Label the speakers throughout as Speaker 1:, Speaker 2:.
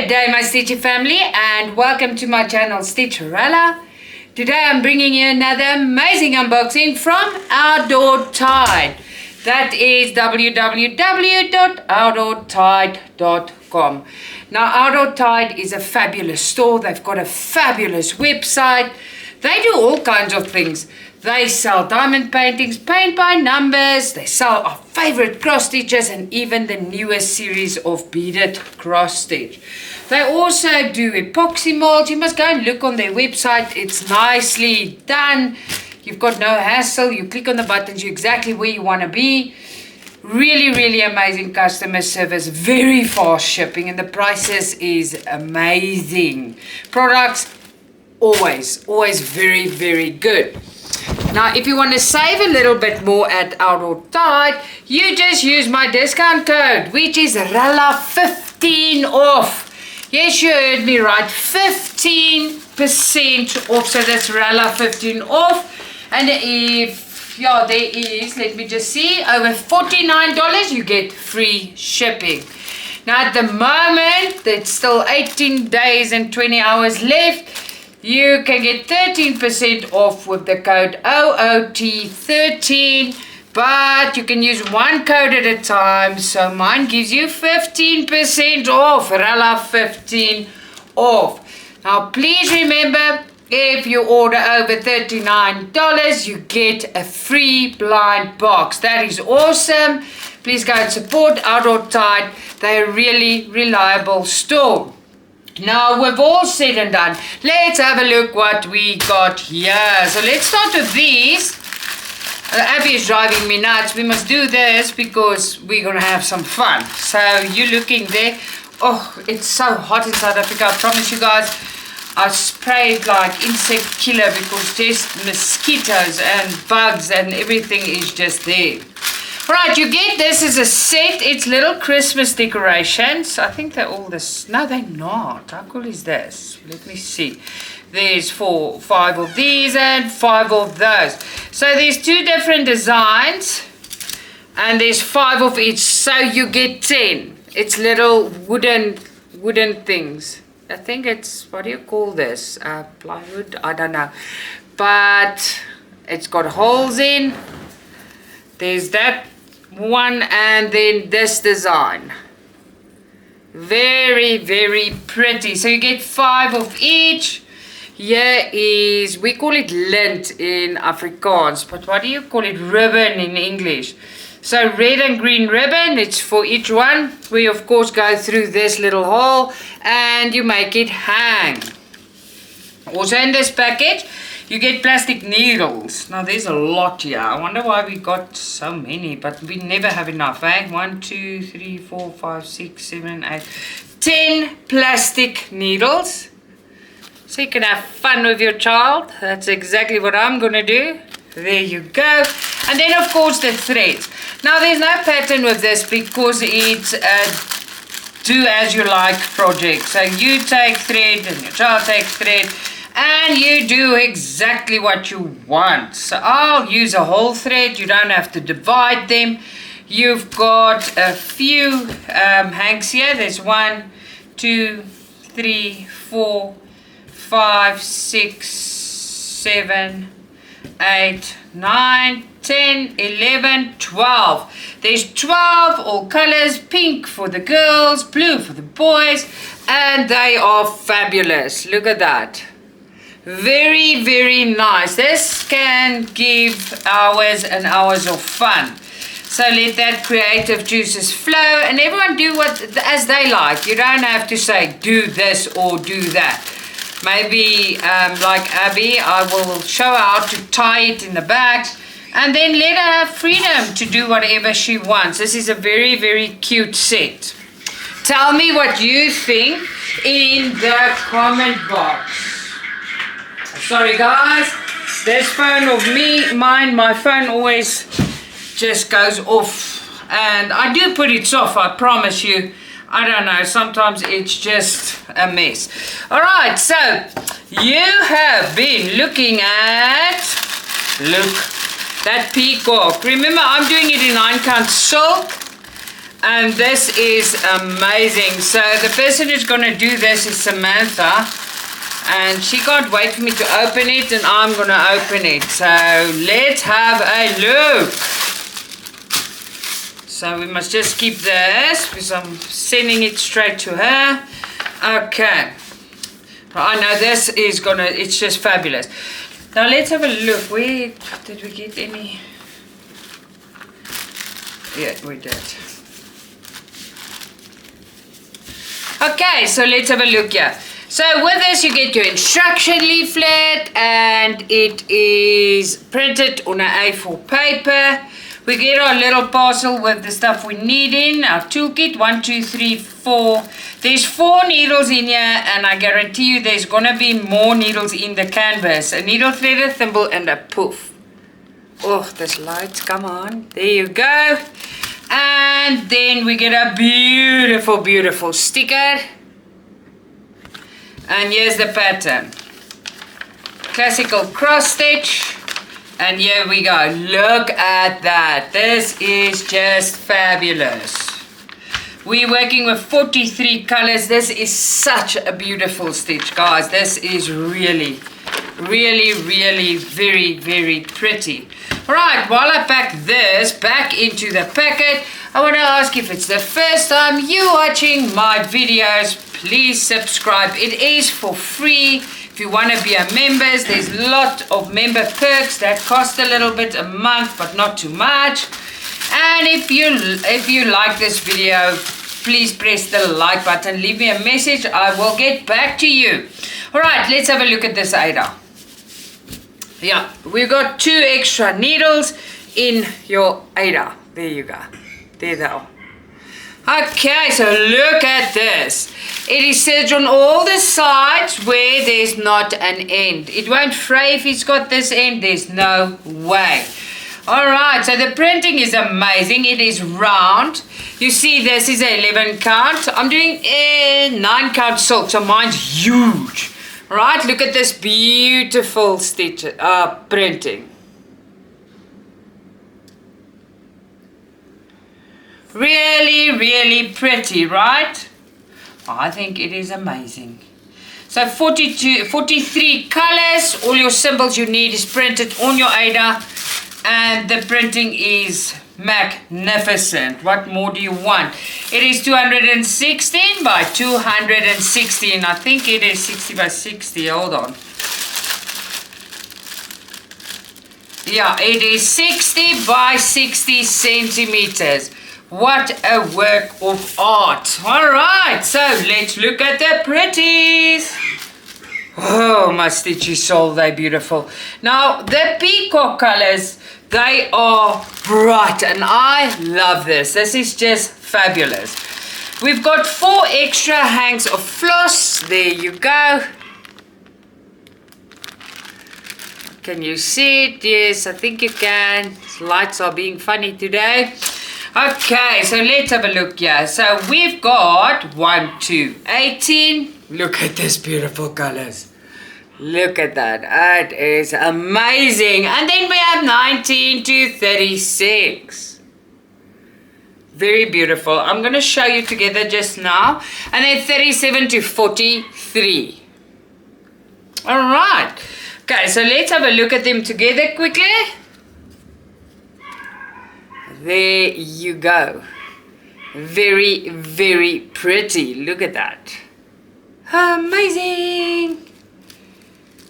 Speaker 1: Good day, my Stitchy family, and welcome to my channel Stitcha-Rella. Today I'm bringing you another amazing unboxing from Outdoortide. That is www.outdoortide.com. Now, Outdoortide is a fabulous store. They've got a fabulous website. They do all kinds of things. They sell diamond paintings, paint by numbers. They sell our favorite cross stitches and even the newest series of beaded cross stitch. They also do epoxy molds. You must go and look on their website. It's nicely done. You've got no hassle. You click on the buttons, you're exactly where you want to be. Really, really amazing customer service. Very fast shipping, and the prices is amazing. Products always very, very good. Now, if you want to save a little bit more at Outdoortide, you just use my discount code, which is Rella15 off. Yes, you heard me right, 15% off. So that's Rella15 off. And if there is, let me just see, over $49, you get free shipping. Now, at the moment, it's still 18 days and 20 hours left. You can get 13% off with the code OOT13, but you can use one code at a time. So mine gives you 15% off, Rella15 off. Now please remember, if you order over $39, you get a free blind box. That is awesome. Please go and support Outdoortide. They're a really reliable store. Now, we've all said and done. Let's have a look what we got here. So let's start with these. Abby is driving me nuts. We must do this because we're going to have some fun. So you're looking there. Oh, it's so hot in South Africa. I promise you guys, I sprayed like insect killer because just mosquitoes and bugs and everything is just there. Right, you get this as a set. It's little Christmas decorations. I think they're all this. No, they're not. How cool is this? Let me see. There's 5 of these and 5 of those. So there's 2 different designs. And there's 5 of each. So you get 10. It's little wooden things. I think it's, what do you call this? Plywood? I don't know. But it's got holes in. There's that one, and then this design. Very, very pretty. So you get 5 of each. Here is, we call it lint in Afrikaans, but what do you call it? Ribbon in English. So red and green ribbon, it's for each one. We of course go through this little hole and you make it hang. Also in this package, you get plastic needles. Now there's a lot here. I wonder why we got so many, but we never have enough, eh? 1, 2, 3, 4, 5, 6, 7, 8, 10 plastic needles. So you can have fun with your child. That's exactly what I'm gonna do. There you go. And then of course the threads. Now there's no pattern with this because it's a do as you like project. So you take thread and your child takes thread, and you do exactly what you want. So I'll use a whole thread. You don't have to divide them. You've got a few hanks here. There's 1, 2, 3, 4, 5, 6, 7, 8, 9, 10, 11, 12. There's 12, all colors, pink for the girls, blue for the boys, and they are fabulous. Look at that. Very, very nice. This can give hours and hours of fun. So let that creative juices flow and everyone do what as they like. You don't have to say do this or do that. Maybe like Abby, I will show her how to tie it in the bags and then let her have freedom to do whatever she wants. This is a very, very cute set. Tell me what you think in the comment box. Sorry guys, this phone of mine, my phone always just goes off, and I do put it off, I promise you. I don't know, sometimes it's just a mess. Alright, so you have been looking at, look, that peacock. Remember, I'm doing it in 9 count silk. And this is amazing. So the person who's going to do this is Samantha. And she can't wait for me to open it, and I'm going to open it. So let's have a look. So we must just keep this because I'm sending it straight to her. Okay. I know this is going to, it's just fabulous. Now let's have a look. Where did we get any? Yeah, we did. Okay, so let's have a look here. So with this you get your instruction leaflet, and it is printed on an A4 paper. We get our little parcel with the stuff we need in, our toolkit, 1, 2, 3, 4. There's 4 needles in here, and I guarantee you there's gonna be more needles in the canvas. A needle thread, a thimble, and a poof. Oh, this light, come on. There you go. And then we get a beautiful, beautiful sticker. And here's the pattern. Classical cross stitch. And here we go. Look at that. This is just fabulous. We're working with 43 colors. This is such a beautiful stitch, guys. This is really, really, really very, very pretty. Right, while I pack this back into the packet, I want to ask if it's the first time you're watching my videos, please subscribe. It is for free. If you want to be a member, there's a lot of member perks that cost a little bit a month, but not too much. And if you like this video, please press the like button. Leave me a message. I will get back to you. All right, let's have a look at this Ada. Yeah, we've got 2 extra needles in your Ada. There you go. There they are. Okay, so look at this. It is stitched on all the sides where there's not an end. It won't fray if it's got this end. There's no way. Alright, so the printing is amazing. It is round. You see this is a 11 count. I'm doing a 9 count silk, so mine's huge. Right, look at this beautiful stitch printing. Really, really pretty, right? I think it is amazing. So 43 colors. All your symbols you need is printed on your Ada. And the printing is magnificent. What more do you want? It is 216 by 216. I think it is 60 by 60. Hold on. Yeah, it is 60 by 60 centimeters. What a work of art. Alright, so let's look at the pretties. Oh, my Stitchy soul, they're beautiful. Now, the peacock colors, they are bright, and I love this. This is just fabulous. We've got 4 extra hanks of floss. There you go. Can you see it? Yes, I think you can. These lights are being funny today. Okay, so let's have a look here. So we've got 1, 2, 18. Look at this beautiful colors. Look at that. That is amazing. And then we have 19 to 36. Very beautiful. I'm going to show you together just now. And then 37 to 43. Alright. Okay, so let's have a look at them together quickly. There you go. Very, very pretty. Look at that. Amazing.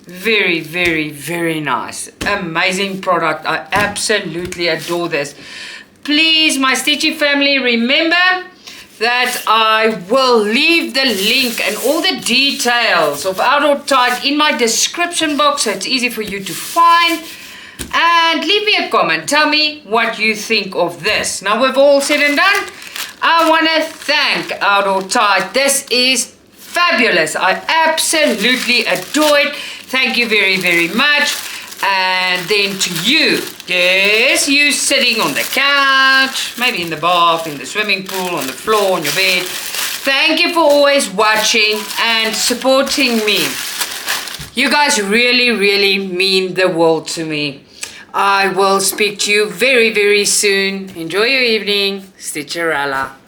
Speaker 1: Very, very, very nice. Amazing product. I absolutely adore this. Please, my Stitchy family, remember that I will leave the link and all the details of Outdoortide in my description box, so it's easy for you to find. And leave me a comment. Tell me what you think of this. Now we've all said and done. I want to thank Outdoortide. This is fabulous. I absolutely adore it. Thank you very, very much. And then to you, yes, you sitting on the couch, maybe in the bath, in the swimming pool, on the floor, on your bed. Thank you for always watching and supporting me. You guys really, really mean the world to me. I will speak to you very, very soon. Enjoy your evening. Stitcha-Rella.